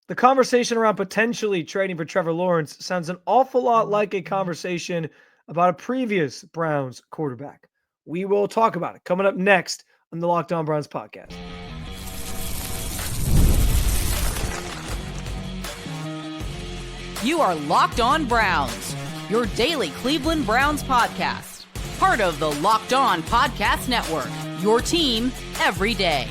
The conversation around potentially trading for Trevor Lawrence sounds an awful lot like a conversation about a previous Browns quarterback. We will talk about it coming up next on the Locked On Browns podcast. You are Locked On Browns, your daily Cleveland Browns podcast. Part of the Locked On Podcast Network, your team every day.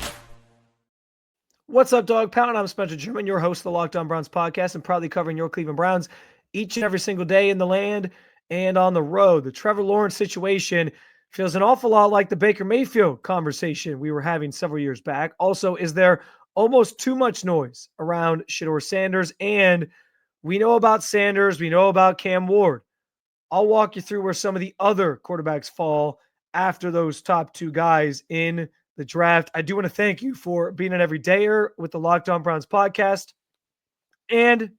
What's up, Dog Pound? I'm Spencer German, your host of the Locked On Browns podcast, and proudly covering your Cleveland Browns each and every single day in the land and on the road. The Trevor Lawrence situation feels an awful lot like the Baker Mayfield conversation we were having several years back. Also, is there almost too much noise around Shedeur Sanders? And we know about Sanders, we know about Cam Ward. I'll walk you through where some of the other quarterbacks fall after those top two guys in the draft. I do want to thank you for being an everydayer with the Locked On Browns podcast and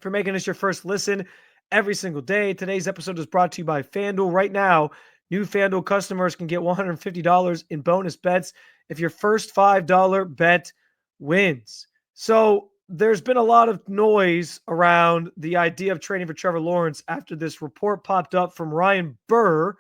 for making us your first listen every single day. Today's episode is brought to you by FanDuel. Right now, new FanDuel customers can get $150 in bonus bets if your first $5 bet wins. So there's been a lot of noise around the idea of trading for Trevor Lawrence after this report popped up from Ryan Burr,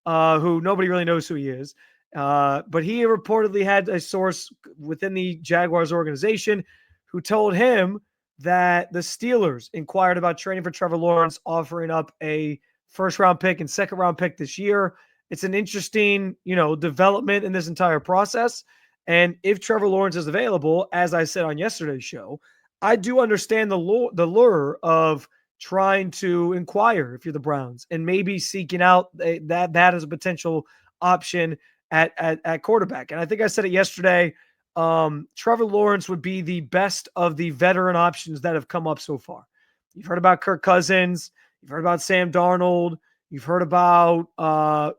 who nobody really knows who he is. But he reportedly had a source within the Jaguars organization who told him that the Steelers inquired about trading for Trevor Lawrence, offering up a first-round pick and second-round pick this year. It's an interesting, development in this entire process. And if Trevor Lawrence is available, as I said on yesterday's show, I do understand the lure of trying to inquire if you're the Browns and maybe seeking out that as a potential option at quarterback. And I think I said it yesterday, Trevor Lawrence would be the best of the veteran options that have come up so far. You've heard about Kirk Cousins. You've heard about Sam Darnold. You've heard about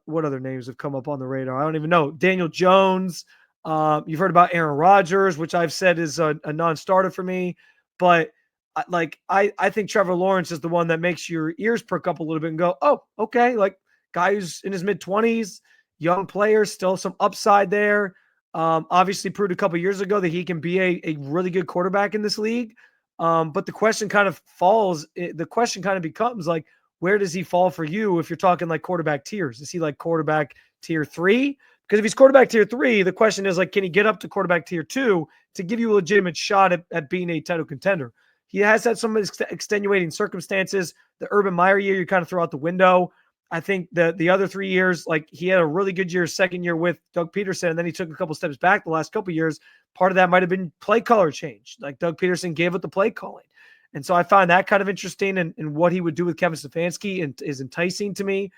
what other names have come up on the radar? I don't even know. Daniel Jones. You've heard about Aaron Rodgers, which I've said is a non-starter for me. But I think Trevor Lawrence is the one that makes your ears perk up a little bit and go, oh, okay, like guy who's in his mid-20s, young player, still some upside there. Obviously proved a couple years ago that he can be a really good quarterback in this league. But the question kind of becomes like, where does he fall for you if you're talking like quarterback tiers? Is he like quarterback tier 3? Because if he's quarterback tier 3, the question is like, can he get up to quarterback tier 2 to give you a legitimate shot at being a title contender? He has had some extenuating circumstances. The Urban Meyer year, you kind of throw out the window. I think the other 3 years, like he had a really good year, second year with Doug Peterson, and then he took a couple steps back the last couple years. Part of that might have been play color change. Like Doug Peterson gave up the play calling. And so I find that kind of interesting, and what he would do with Kevin Stefanski is enticing to me.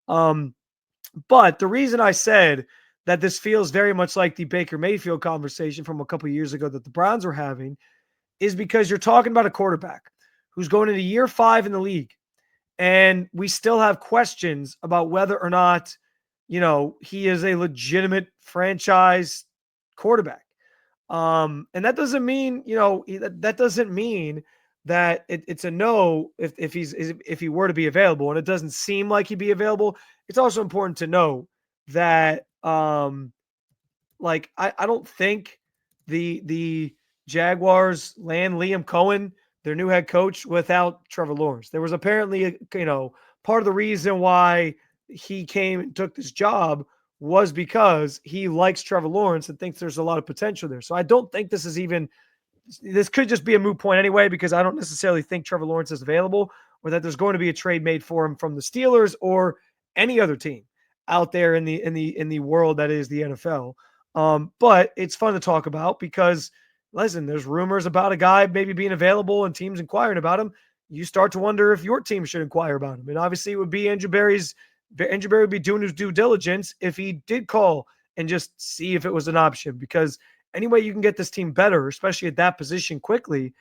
But the reason I said that this feels very much like the Baker Mayfield conversation from a couple of years ago that the Browns were having is because you're talking about a quarterback who's going into year 5 in the league. And we still have questions about whether or not, he is a legitimate franchise quarterback. And that doesn't mean, that doesn't mean that it's a no if he were to be available. And it doesn't seem like he'd be available. It's also important to know that, I don't think the Jaguars land Liam Cohen, their new head coach, without Trevor Lawrence. There was apparently, part of the reason why he came and took this job was because he likes Trevor Lawrence and thinks there's a lot of potential there. So I don't think this could just be a moot point anyway, because I don't necessarily think Trevor Lawrence is available or that there's going to be a trade made for him from the Steelers or any other team out there in the world that is the NFL. But it's fun to talk about because, listen, there's rumors about a guy maybe being available and teams inquiring about him. You start to wonder if your team should inquire about him. And obviously it would be Andrew Berry would be doing his due diligence if he did call and just see if it was an option, because any way you can get this team better, especially at that position quickly,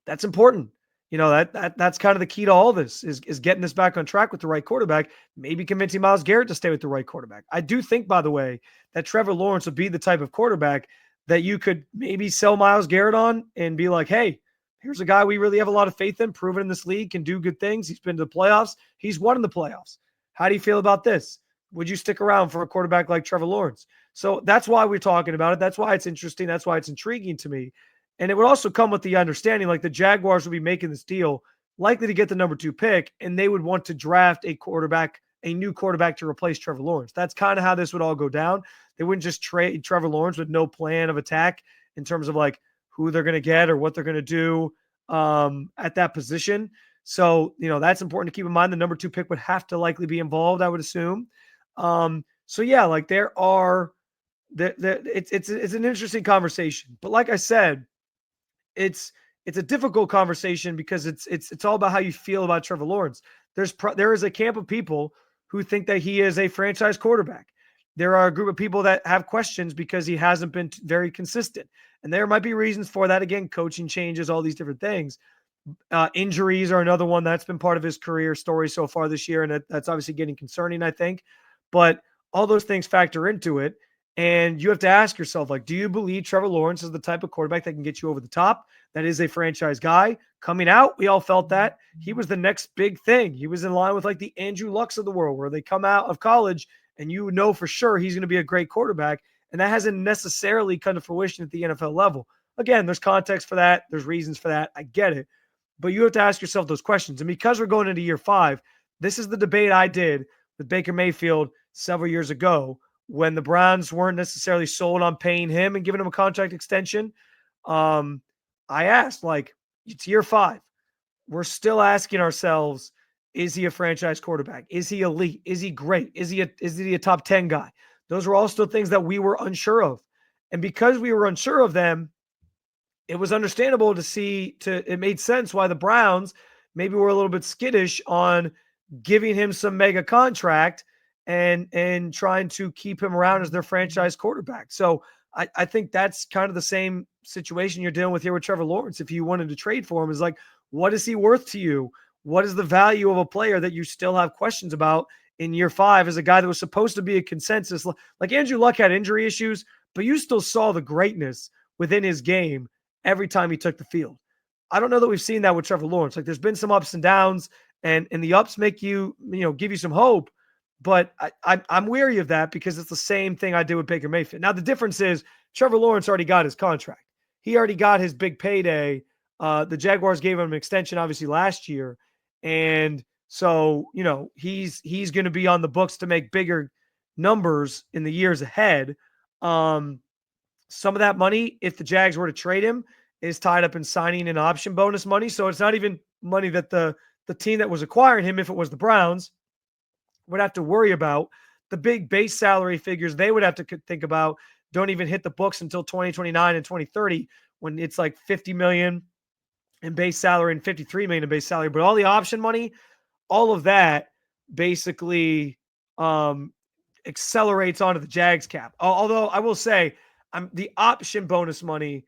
that's important. That's kind of the key to all this is getting this back on track with the right quarterback, maybe convincing Myles Garrett to stay with the right quarterback. I do think, by the way, that Trevor Lawrence would be the type of quarterback that you could maybe sell Myles Garrett on and be like, hey, here's a guy we really have a lot of faith in, proven in this league, can do good things. He's been to the playoffs. He's won in the playoffs. How do you feel about this? Would you stick around for a quarterback like Trevor Lawrence? So that's why we're talking about it. That's why it's interesting. That's why it's intriguing to me. And it would also come with the understanding like the Jaguars would be making this deal likely to get the number 2 pick, and they would want to draft a new quarterback to replace Trevor Lawrence. That's kind of how this would all go down. They wouldn't just trade Trevor Lawrence with no plan of attack in terms of like who they're going to get or what they're going to do at that position. So, that's important to keep in mind. The number 2 pick would have to likely be involved, I would assume. So yeah, like it's an interesting conversation. But like I said, it's a difficult conversation because it's all about how you feel about Trevor Lawrence. There is a camp of people who think that he is a franchise quarterback. There are a group of people that have questions because he hasn't been very consistent. And there might be reasons for that. Again, coaching changes, all these different things. Injuries are another one that's been part of his career story so far this year. And that's obviously getting concerning, I think. But all those things factor into it. And you have to ask yourself, like, do you believe Trevor Lawrence is the type of quarterback that can get you over the top? That is a franchise guy coming out. We all felt that he was the next big thing. He was in line with like the Andrew Lucks of the world, where they come out of college and you know for sure he's going to be a great quarterback. And that hasn't necessarily come to fruition at the NFL level. Again, there's context for that. There's reasons for that. I get it. But you have to ask yourself those questions. And because we're going into year 5, this is the debate I did with Baker Mayfield several years ago when the Browns weren't necessarily sold on paying him and giving him a contract extension. I asked, like, it's year 5. We're still asking ourselves, is he a franchise quarterback? Is he elite? Is he great? Is he a top 10 guy? Those were all still things that we were unsure of. And because we were unsure of them, it was understandable it made sense why the Browns maybe were a little bit skittish on giving him some mega contract and trying to keep him around as their franchise quarterback. So I think that's kind of the same situation you're dealing with here with Trevor Lawrence. If you wanted to trade for him, is like, what is he worth to you? What is the value of a player that you still have questions about in year 5 as a guy that was supposed to be a consensus? Like Andrew Luck had injury issues, but you still saw the greatness within his game every time he took the field. I don't know that we've seen that with Trevor Lawrence. Like there's been some ups and downs, and the ups make you give you some hope. But I'm weary of that because it's the same thing I did with Baker Mayfield. Now, the difference is Trevor Lawrence already got his contract. He already got his big payday. The Jaguars gave him an extension, obviously, last year. And so, he's going to be on the books to make bigger numbers in the years ahead. Some of that money, if the Jags were to trade him, is tied up in signing and option bonus money. So it's not even money that the team that was acquiring him, if it was the Browns, would have to worry about. The big base salary figures they would have to think about don't even hit the books until 2029 and 2030, when it's like $50 million in base salary and $53 million in base salary. But all the option money, all of that basically accelerates onto the Jags cap. Although I will say, the option bonus money,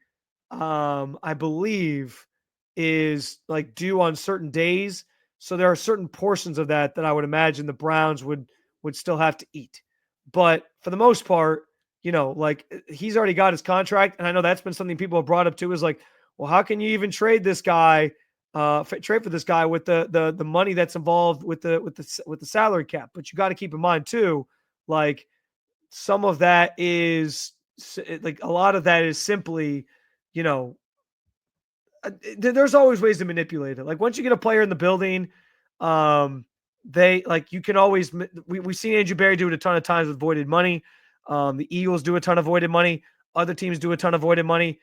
I believe, is like due on certain days. So there are certain portions of that I would imagine the Browns would still have to eat. But for the most part, like he's already got his contract. And I know that's been something people have brought up too, is like, well, how can you even trade this guy, trade for this guy with the money that's involved with the salary cap? But you got to keep in mind too, like some of that is like a lot of that is simply, there's always ways to manipulate it. Like once you get a player in the building, they like you can always. We've seen Andrew Berry do it a ton of times with voided money. The Eagles do a ton of voided money. Other teams do a ton of voided money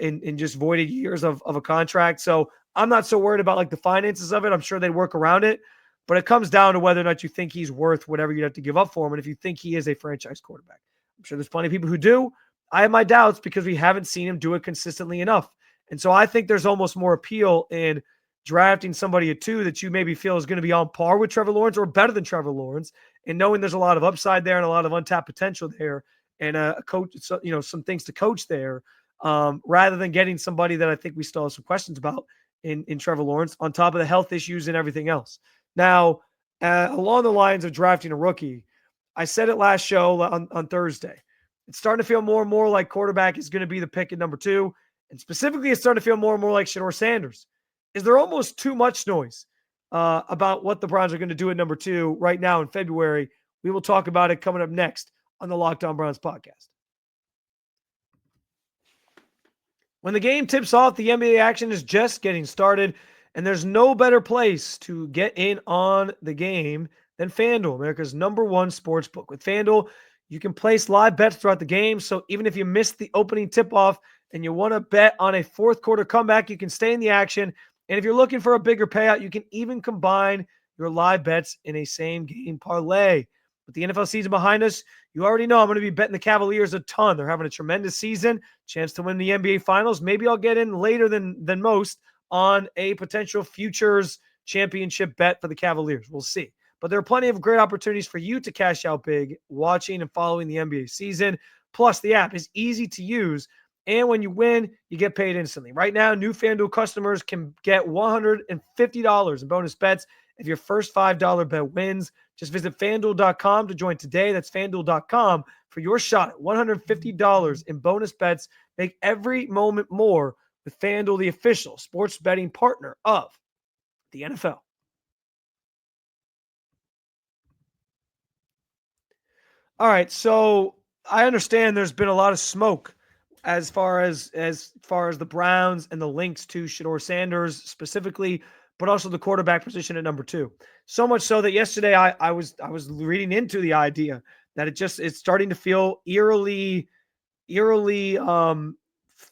in just voided years of a contract. So I'm not so worried about like the finances of it. I'm sure they'd work around it, but it comes down to whether or not you think he's worth whatever you have to give up for him, and if you think he is a franchise quarterback. I'm sure there's plenty of people who do. I have my doubts because we haven't seen him do it consistently enough. And so I think there's almost more appeal in drafting somebody at 2 that you maybe feel is going to be on par with Trevor Lawrence or better than Trevor Lawrence, and knowing there's a lot of upside there and a lot of untapped potential there, and a coach, some things to coach there, rather than getting somebody that I think we still have some questions about in Trevor Lawrence, on top of the health issues and everything else. Now, along the lines of drafting a rookie, I said it last show on Thursday. It's starting to feel more and more like quarterback is going to be the pick at number 2. And specifically, it's starting to feel more and more like Shedeur Sanders. Is there almost too much noise about what the Browns are going to do at number 2 right now in February? We will talk about it coming up next on the Locked On Browns podcast. When the game tips off, the NBA action is just getting started, and there's no better place to get in on the game than FanDuel, America's #1 sports book. With FanDuel, you can place live bets throughout the game, so even if you missed the opening tip-off and you want to bet on a fourth quarter comeback, you can stay in the action. And if you're looking for a bigger payout, you can even combine your live bets in a same-game parlay. With the NFL season behind us, you already know I'm going to be betting the Cavaliers a ton. They're having a tremendous season, chance to win the NBA Finals. Maybe I'll get in later than most on a potential futures championship bet for the Cavaliers. We'll see. But there are plenty of great opportunities for you to cash out big watching and following the NBA season. Plus, the app is easy to use, and when you win, you get paid instantly. Right now, new FanDuel customers can get $150 in bonus bets if your first $5 bet wins. Just visit FanDuel.com to join today. That's FanDuel.com for your shot at $150 in bonus bets. Make every moment more with FanDuel, the official sports betting partner of the NFL. All right, so I understand there's been a lot of smoke as far as the Browns and the links to Shedeur Sanders specifically, but also the quarterback position at number 2. So much so that yesterday I was reading into the idea that it's starting to feel eerily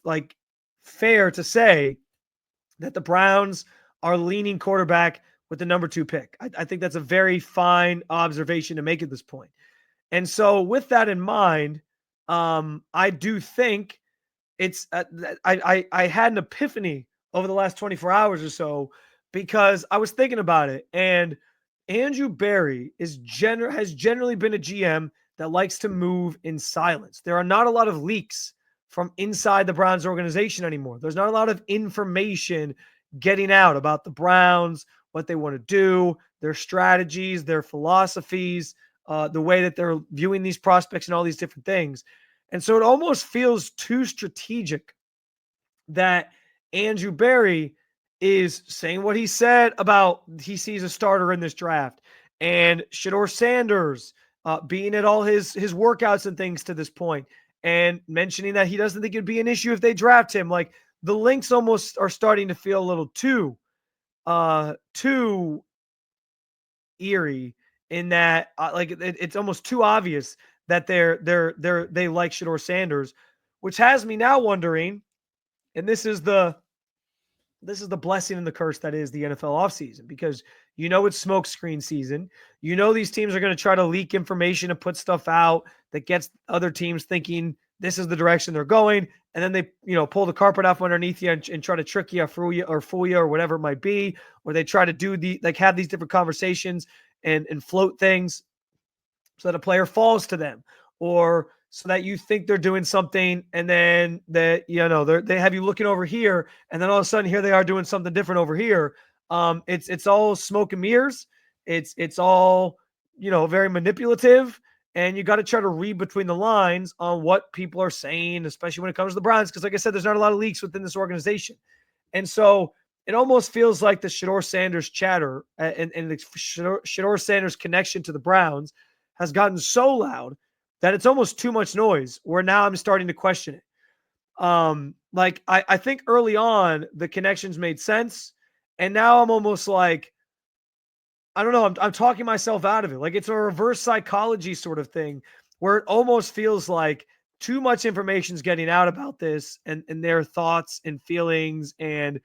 like fair to say that the Browns are leaning quarterback with the number 2 pick. I think that's a very fine observation to make at this point. And so with that in mind, I do think it's I had an epiphany over the last 24 hours or so, because I was thinking about it, and Andrew Berry has generally been a GM that likes to move in silence. There are not a lot of leaks from inside the Browns organization anymore. There's not a lot of information getting out about the Browns, what they want to do, their strategies, their philosophies, the way that they're viewing these prospects and all these different things. And so it almost feels too strategic that Andrew Berry is saying what he said about he sees a starter in this draft, and Shedeur Sanders being at all his workouts and things to this point, and mentioning that he doesn't think it'd be an issue if they draft him. Like, the links almost are starting to feel a little too eerie, in that it's almost too obvious that they like Shedeur Sanders, which has me now wondering, and this is the blessing and the curse that is the NFL offseason, because it's smokescreen season. These teams are going to try to leak information and put stuff out that gets other teams thinking this is the direction they're going, and then they pull the carpet off underneath you and try to trick you or fool you or whatever it might be, or they try to do have these different conversations and float things so that a player falls to them, or so that you think they're doing something, and then they have you looking over here, and then all of a sudden here they are doing something different over here. It's all smoke and mirrors. It's all very manipulative, and you got to try to read between the lines on what people are saying, especially when it comes to the Browns, because like I said, there's not a lot of leaks within this organization, and so it almost feels like the Shedeur Sanders chatter and the Shedeur Sanders connection to the Browns has gotten so loud that it's almost too much noise, where now I'm starting to question it. I think early on the connections made sense, and now I'm almost like, I don't know, I'm talking myself out of it. Like, it's a reverse psychology sort of thing, where it almost feels like too much information is getting out about this, and their thoughts and feelings and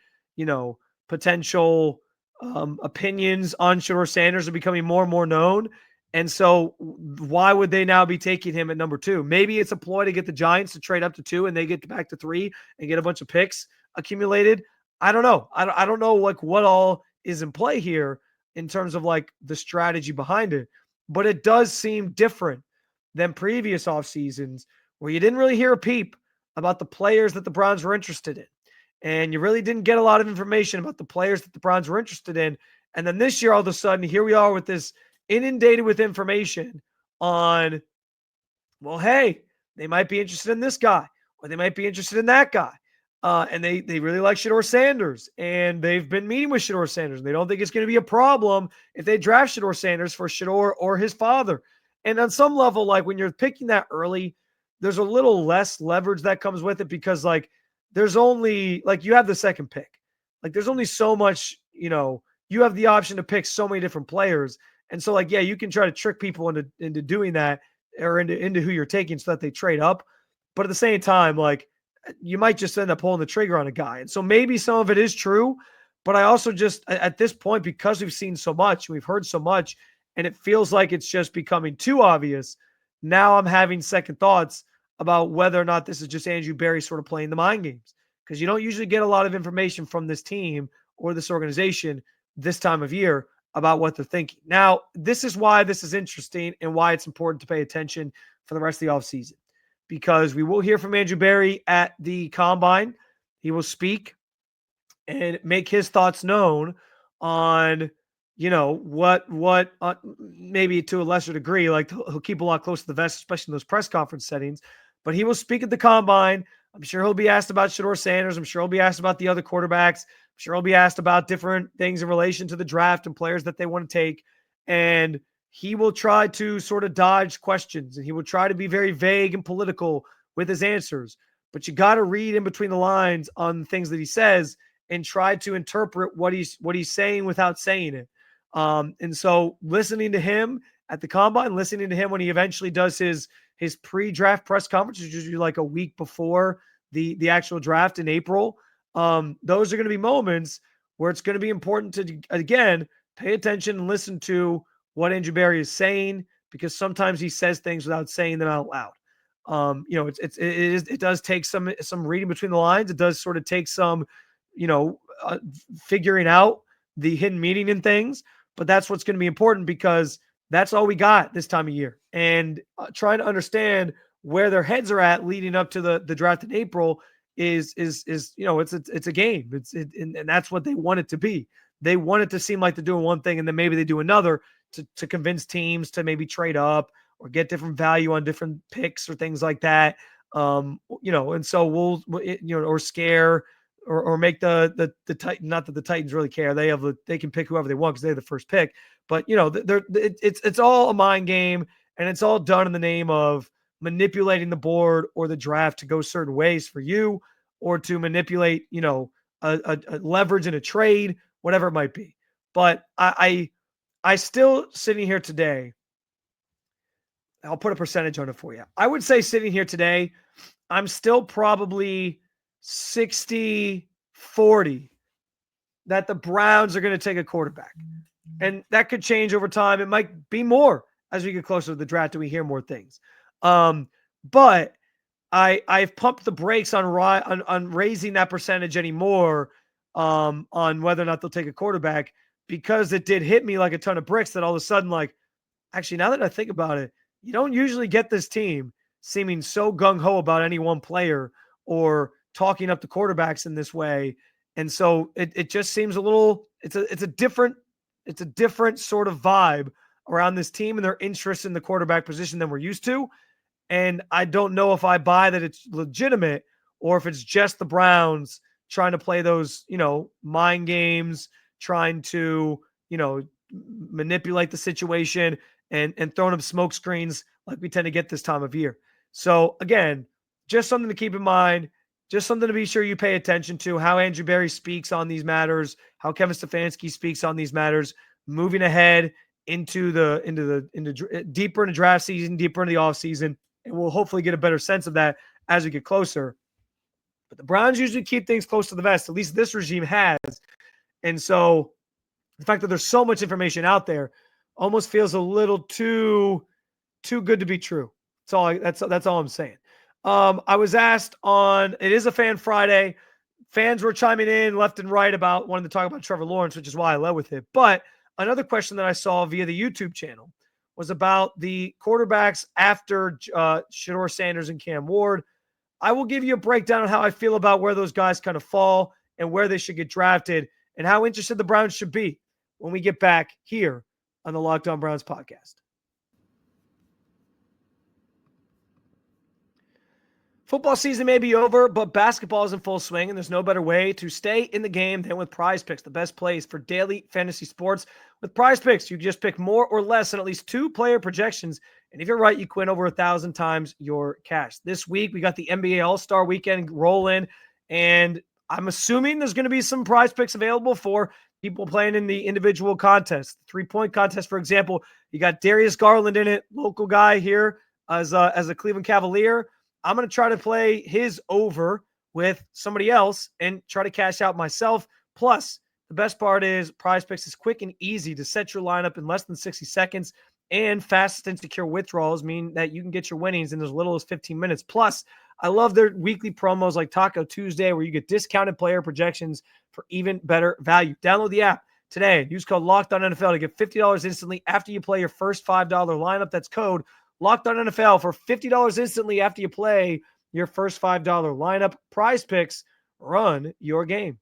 potential opinions on Shedeur Sanders are becoming more and more known. And so why would they now be taking him at number 2? Maybe it's a ploy to get the Giants to trade up to 2 and they get back to 3 and get a bunch of picks accumulated. I don't know. I don't know what all is in play here in terms of the strategy behind it, but it does seem different than previous off seasons, where you didn't really hear a peep about the players that the Browns were interested in. And you really didn't get a lot of information about the players that the Browns were interested in. And then this year, all of a sudden, here we are with this inundated with information on, well, hey, they might be interested in this guy, or they might be interested in that guy. And they really like Shedeur Sanders, and they've been meeting with Shedeur Sanders. And they don't think it's going to be a problem if they draft Shedeur Sanders for Shedeur or his father. And on some level, when you're picking that early, there's a little less leverage that comes with it, because there's only like you have the second pick. Like there's only so much, you have the option to pick so many different players. And so like, yeah, you can try to trick people into doing that or into who you're taking so that they trade up. But at the same time, like you might just end up pulling the trigger on a guy. And so maybe some of it is true, but I also just at this point, because we've seen so much, we've heard so much, and it feels like it's just becoming too obvious. Now I'm having second thoughts about whether or not this is just Andrew Berry sort of playing the mind games, because you don't usually get a lot of information from this team or this organization this time of year about what they're thinking. Now, this is why this is interesting and why it's important to pay attention for the rest of the offseason, because we will hear from Andrew Berry at the Combine. He will speak and make his thoughts known on, what maybe to a lesser degree, like he'll keep a lot close to the vest, especially in those press conference settings, but he will speak at the Combine. I'm sure he'll be asked about Shedeur Sanders. I'm sure he'll be asked about the other quarterbacks. I'm sure he'll be asked about different things in relation to the draft and players that they want to take. And he will try to sort of dodge questions, and he will try to be very vague and political with his answers. But you got to read in between the lines on the things that he says and try to interpret what he's saying without saying it. And so listening to him at the Combine, listening to him when he eventually does his pre-draft press conference, which is usually like a week before the actual draft in April. Those are going to be moments where it's going to be important to, again, pay attention and listen to what Andrew Berry is saying, because sometimes he says things without saying them out loud. It does take some reading between the lines. It does sort of take some, figuring out the hidden meaning in things, but that's what's going to be important, because that's all we got this time of year. And trying to understand where their heads are at leading up to the draft in April is it's a game. And that's what they want it to be. They want it to seem like they're doing one thing and then maybe they do another to convince teams to maybe trade up or get different value on different picks or things like that. And so we'll or scare or make the Titans, not that the Titans really care. They can pick whoever they want because they have the first pick. But it's all a mind game, and it's all done in the name of manipulating the board or the draft to go certain ways for you, or to manipulate a leverage in a trade, whatever it might be. But I still, sitting here today, I'll put a percentage on it for you. I would say sitting here today, I'm still probably 60-40 that the Browns are going to take a quarterback. And that could change over time. It might be more as we get closer to the draft and we hear more things. But I've pumped the brakes on raising that percentage anymore on whether or not they'll take a quarterback, because it did hit me like a ton of bricks that all of a sudden, like, actually, now that I think about it, you don't usually get this team seeming so gung-ho about any one player or talking up the quarterbacks in this way. And so it just seems a little, it's a different sort of vibe around this team and their interest in the quarterback position than we're used to. And I don't know if I buy that it's legitimate or if it's just the Browns trying to play those, mind games, trying to, manipulate the situation and throwing up smoke screens like we tend to get this time of year. So again, just something to keep in mind, just something to be sure you pay attention to, how Andrew Berry speaks on these matters, how Kevin Stefanski speaks on these matters, moving ahead into deeper into draft season, deeper into the off season, and we'll hopefully get a better sense of that as we get closer. But the Browns usually keep things close to the vest, at least this regime has. And so the fact that there's so much information out there almost feels a little too good to be true. That's all I'm saying. I was asked it is a Fan Friday. Fans were chiming in left and right about wanting to talk about Trevor Lawrence, which is why I led with it. But another question that I saw via the YouTube channel was about the quarterbacks after Shedeur Sanders and Cam Ward. I will give you a breakdown on how I feel about where those guys kind of fall and where they should get drafted and how interested the Browns should be when we get back here on the Locked On Browns podcast. Football season may be over, but basketball is in full swing, and there's no better way to stay in the game than with PrizePicks, the best place for daily fantasy sports. With PrizePicks, you just pick more or less on at least 2 player projections, and if you're right, you win over 1,000 times your cash. This week, we got the NBA All-Star Weekend rolling, And I'm assuming there's going to be some prize picks available for people playing in the individual contest. 3-point contest, for example, you got Darius Garland in it, local guy here as a Cleveland Cavalier. I'm going to try to play his over with somebody else and try to cash out myself. Plus, the best part is PrizePicks is quick and easy to set your lineup in less than 60 seconds, and fast and secure withdrawals mean that you can get your winnings in as little as 15 minutes. Plus, I love their weekly promos like Taco Tuesday, where you get discounted player projections for even better value. Download the app today. Use code LOCKEDONNFL to get $50 instantly after you play your first $5 lineup. That's code LOCKEDONNFL for $50 instantly after you play your first $5 lineup. PrizePicks, run your game.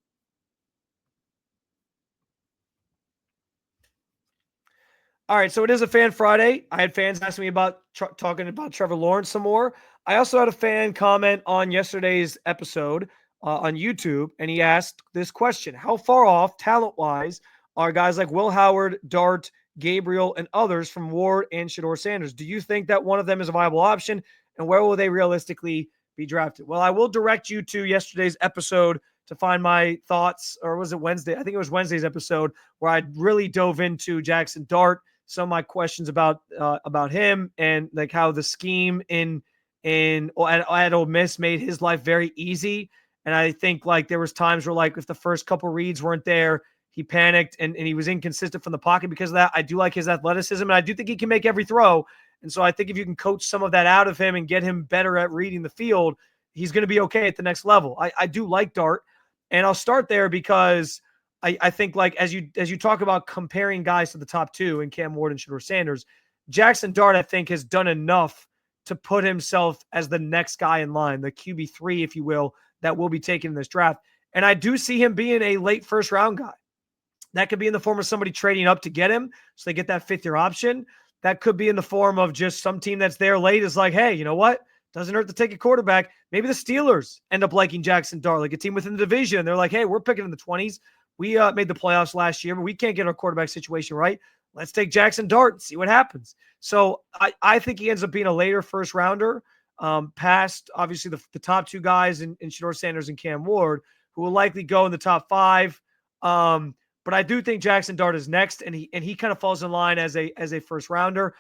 All right, so it is a Fan Friday. I had fans asking me about talking about Trevor Lawrence some more. I also had a fan comment on yesterday's episode on YouTube, and he asked this question: how far off, talent-wise, are guys like Will Howard, Dart, Gabriel, and others from Ward and Shedeur Sanders? Do you think that one of them is a viable option, and where will they realistically be drafted? Well, I will direct you to yesterday's episode to find my thoughts, or was it Wednesday? I think it was Wednesday's episode where I really dove into Jackson Dart, some of my questions about him, and like how the scheme at Ole Miss made his life very easy. And I think like there was times where like if the first couple reads weren't there, he panicked and he was inconsistent from the pocket because of that. I do like his athleticism, and I do think he can make every throw. And so I think if you can coach some of that out of him and get him better at reading the field, he's going to be okay at the next level. I do like Dart, and I'll start there because I think like as you talk about comparing guys to the top two in Cam Ward and Shedeur Sanders, Jackson Dart, I think, has done enough to put himself as the next guy in line, the QB3, if you will, that will be taken in this draft. And I do see him being a late first round guy. That could be in the form of somebody trading up to get him so they get that fifth-year option. That could be in the form of just some team that's there late is like, hey, you know what? Doesn't hurt to take a quarterback. Maybe the Steelers end up liking Jackson Dart, like a team within the division. They're like, hey, we're picking in the 20s. We made the playoffs last year, but we can't get our quarterback situation right. Let's take Jackson Dart and see what happens. So I think he ends up being a later first rounder, past obviously the top two guys in Shedeur Sanders and Cam Ward, who will likely go in the top 5. But I do think Jackson Dart is next, and he kind of falls in line as a first rounder.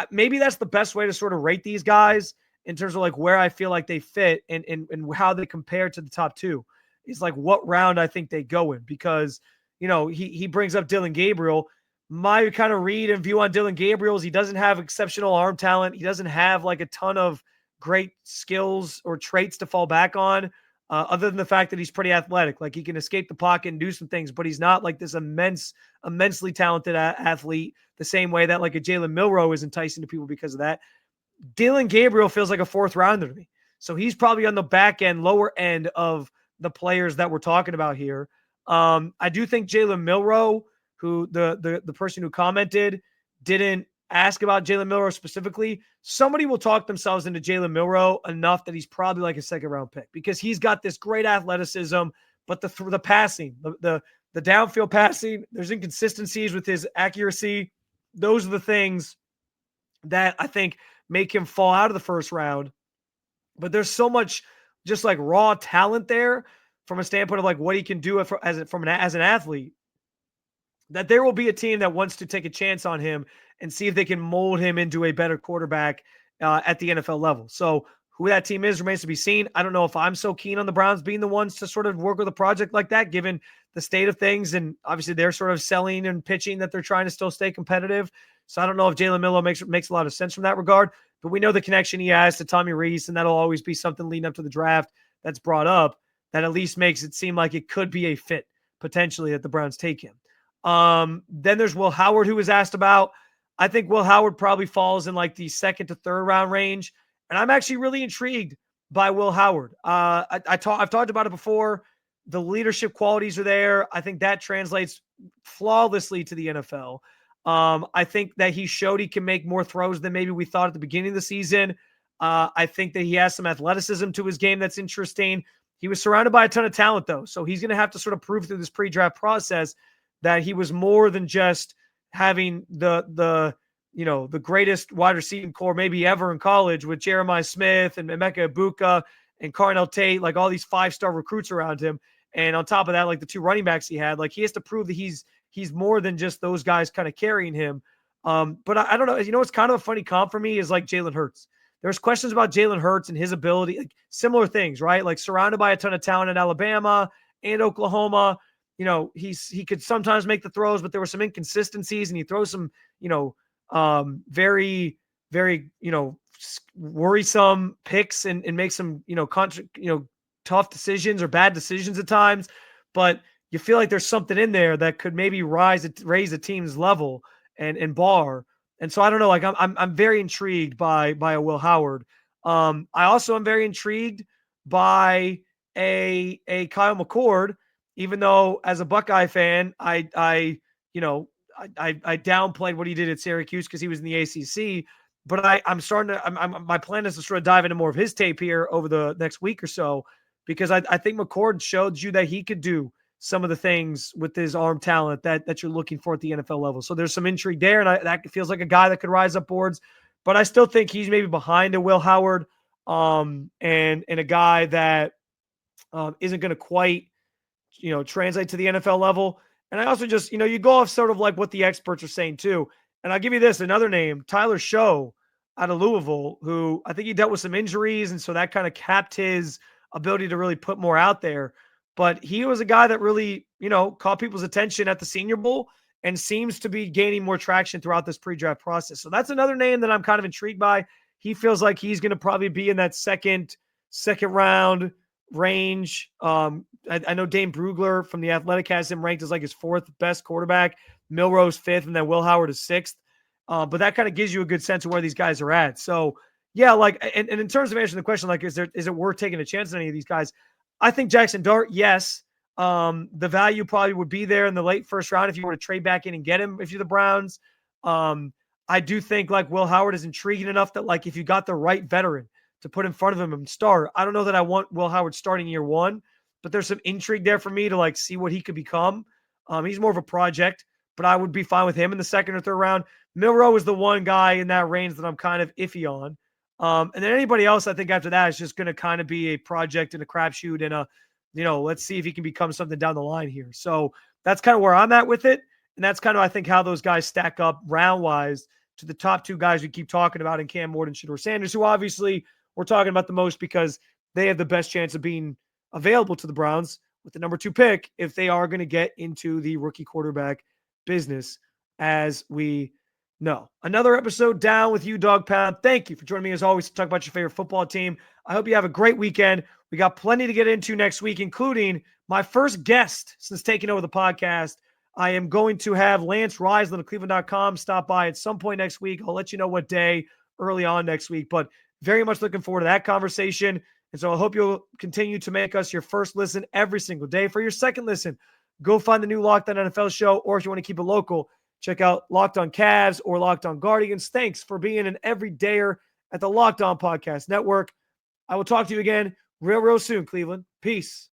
Maybe that's the best way to sort of rate these guys in terms of like where I feel like they fit and how they compare to the top two. Is like what round I think they go in, because, you know, he brings up Dillon Gabriel. My kind of read and view on Dillon Gabriel is he doesn't have exceptional arm talent. He doesn't have like a ton of great skills or traits to fall back on, other than the fact that he's pretty athletic. Like he can escape the pocket and do some things, but he's not like this immensely talented athlete the same way that like a Jalen Milroe is enticing to people because of that. Dillon Gabriel feels like a fourth rounder to me. So he's probably on the back end, lower end of the players that we're talking about here. I do think Jalen Milroe, who the person who commented didn't ask about Jalen Milroe specifically. Somebody will talk themselves into Jalen Milroe enough that he's probably like a second round pick because he's got this great athleticism, but the passing, the downfield passing, there's inconsistencies with his accuracy. Those are the things that I think make him fall out of the first round. But there's so much just like raw talent there from a standpoint of like what he can do as an athlete, that there will be a team that wants to take a chance on him and see if they can mold him into a better quarterback at the NFL level. So who that team is remains to be seen. I don't know if I'm so keen on the Browns being the ones to sort of work with a project like that, given the state of things. And obviously they're sort of selling and pitching that they're trying to still stay competitive. So I don't know if Jalen Milroe makes a lot of sense from that regard, but we know the connection he has to Tommy Reese, and that'll always be something leading up to the draft that's brought up that at least makes it seem like it could be a fit potentially that the Browns take him. Then there's Will Howard, who was asked about. I think Will Howard probably falls in like the second to third round range. And I'm actually really intrigued by Will Howard. I've talked about it before. The leadership qualities are there. I think that translates flawlessly to the NFL. I think that he showed he can make more throws than maybe we thought at the beginning of the season. I think that he has some athleticism to his game that's interesting. He was surrounded by a ton of talent, though. So he's going to have to sort of prove through this pre-draft process that he was more than just having the greatest wide receiving core maybe ever in college with Jeremiah Smith and Emeka Ibuka and Carnell Tate, like all these 5-star recruits around him. And on top of that, like the 2 running backs he had, like he has to prove that he's more than just those guys kind of carrying him. But I don't know. You know, what's kind of a funny comp for me is like Jalen Hurts. There's questions about Jalen Hurts and his ability, like similar things, right? Like surrounded by a ton of talent in Alabama and Oklahoma. You know, he could sometimes make the throws, but there were some inconsistencies, and he throws some, very, very, worrisome picks and makes some, tough decisions or bad decisions at times. But you feel like there's something in there that could maybe raise a team's level and bar. And so I don't know, like I'm very intrigued by a Will Howard. I also am very intrigued by a Kyle McCord, even though as a Buckeye fan, I downplayed what he did at Syracuse because he was in the ACC. But my plan is to sort of dive into more of his tape here over the next week or so, because I think McCord showed you that he could do some of the things with his arm talent that you're looking for at the NFL level. So there's some intrigue there, and that feels like a guy that could rise up boards. But I still think he's maybe behind a Will Howard, and a guy that isn't going to quite, translate to the NFL level. And I also just, you go off sort of like what the experts are saying too. And I'll give you another name, Tyler Show out of Louisville, who I think he dealt with some injuries, and so that kind of capped his ability to really put more out there. But he was a guy that really, caught people's attention at the Senior Bowl and seems to be gaining more traction throughout this pre-draft process. So that's another name that I'm kind of intrigued by. He feels like he's going to probably be in that second round range. I know Dane Brugler from The Athletic has him ranked as like his 4th best quarterback, Milrose 5th, and then Will Howard is 6th. But that kind of gives you a good sense of where these guys are at. So yeah, like, and in terms of answering the question, like, is it worth taking a chance on any of these guys? I think Jackson Dart, yes. The value probably would be there in the late first round if you were to trade back in and get him if you're the Browns. I do think like Will Howard is intriguing enough that like if you got the right veteran to put in front of him and start, I don't know that I want Will Howard starting year 1, but there's some intrigue there for me to like see what he could become. He's more of a project, but I would be fine with him in the 2nd or 3rd round. Milroe is the one guy in that range that I'm kind of iffy on. And then anybody else, I think after that is just going to kind of be a project and a crapshoot and let's see if he can become something down the line here. So that's kind of where I'm at with it. And that's kind of, I think, how those guys stack up round-wise to the top 2 guys we keep talking about in Cam Ward and Shedeur Sanders, who obviously we're talking about the most because they have the best chance of being available to the Browns with the number 2 pick if they are going to get into the rookie quarterback business, as we know. Another episode down with you, Dog Pound. Thank you for joining me as always to talk about your favorite football team. I hope you have a great weekend. We got plenty to get into next week, including my first guest since taking over the podcast. I am going to have Lance Riseland of Cleveland.com stop by at some point next week. I'll let you know what day early on next week, but very much looking forward to that conversation. And so I hope you'll continue to make us your first listen every single day. For your second listen, go find the new Locked On NFL show, or if you want to keep it local, check out Locked On Cavs or Locked On Guardians. Thanks for being an everydayer at the Locked On Podcast Network. I will talk to you again real soon, Cleveland. Peace.